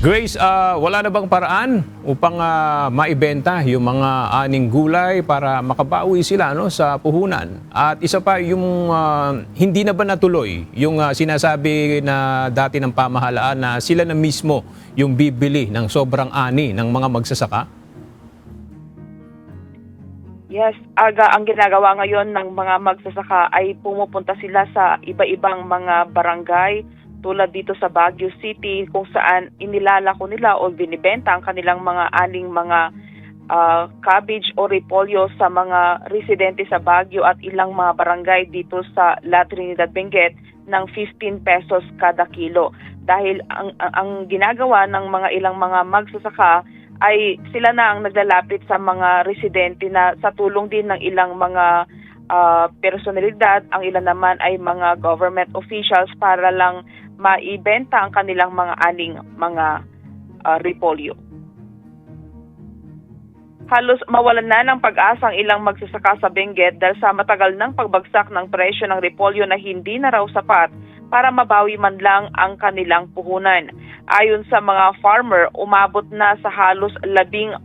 Grace, wala na bang paraan upang maibenta yung mga aning gulay para makabawi sila sa puhunan? At isa pa, yung hindi na ba natuloy yung sinasabi na dati ng pamahalaan na sila na mismo yung bibili ng sobrang ani ng mga magsasaka? Yes, aga ang ginagawa ngayon ng mga magsasaka ay pumupunta sila sa iba-ibang mga barangay tulad dito sa Baguio City kung saan inilalako nila o binibenta ang kanilang mga aning mga cabbage o repolyo sa mga residente sa Baguio at ilang mga barangay dito sa La Trinidad, Benguet ng 15 pesos kada kilo. Dahil ang ginagawa ng mga ilang mga magsasaka ay sila na ang naglalapit sa mga residente na sa tulong din ng ilang mga personalidad, ang ilan naman ay mga government officials para lang maibenta ang kanilang mga aning mga repolyo. Halos mawalan na ng pag-asa ang ilang magsasaka sa Benguet dahil sa matagal ng pagbagsak ng presyo ng repolyo na hindi na raw sapat para mabawi man lang ang kanilang puhunan. Ayon sa mga farmer, umabot na sa halos 18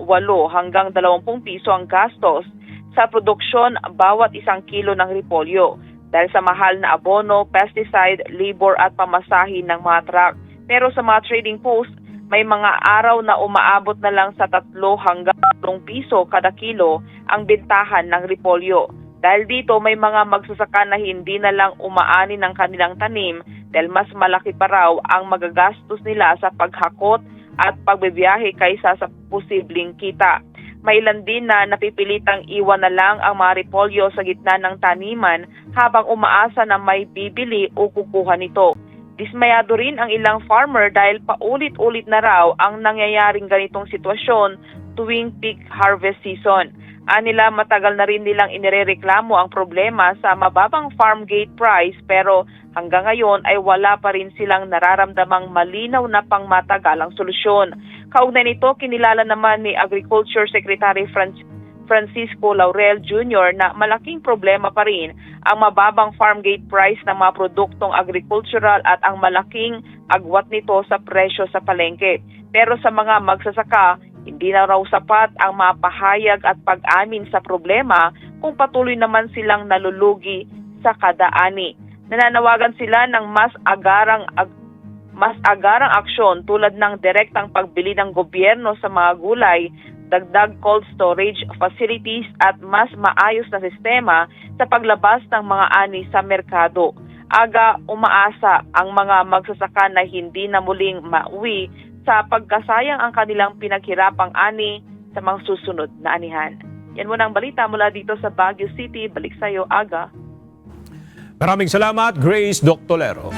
hanggang 20 piso ang gastos sa produksyon bawat isang kilo ng repolyo dahil sa mahal na abono, pesticide, labor at pamasahe ng mga truck. Pero sa mga trading post, may mga araw na umaabot na lang sa 3 hanggang 3 piso kada kilo ang bentahan ng repolyo. Dahil dito may mga magsasaka na hindi na lang umaani ng kanilang tanim dahil mas malaki pa raw ang magagastos nila sa paghakot at pagbibiyahe kaysa sa posibleng kita. May ilan din na napipilitang iwan na lang ang mga repolyo sa gitna ng taniman habang umaasa na may bibili o kukuha nito. Dismayado rin ang ilang farmer dahil paulit-ulit na raw ang nangyayaring ganitong sitwasyon tuwing peak harvest season. Anila matagal na rin nilang inirereklamo ang problema sa mababang farm gate price pero hanggang ngayon ay wala pa rin silang nararamdamang malinaw na pangmatagalang solusyon. Kaugnay nito, kinilala naman ni Agriculture Secretary Francisco Laurel Jr. na malaking problema pa rin ang mababang farm gate price ng mga produktong agricultural at ang malaking agwat nito sa presyo sa palengke. Pero sa mga magsasaka, hindi na raw sapat ang mapahayag at pag-amin sa problema kung patuloy naman silang nalulugi sa kada ani. Nananawagan sila ng mas agarang aksyon tulad ng direktang pagbili ng gobyerno sa mga gulay, dagdag cold storage facilities at mas maayos na sistema sa paglabas ng mga ani sa merkado. Aga umaasa ang mga magsasaka na hindi na muling mauwi sa pagkasayang ang kanilang pinaghirapang ani sa mga susunod na anihan. Yan muna ang balita mula dito sa Baguio City. Balik sa iyo, Aga. Maraming salamat, Grace Doctolero.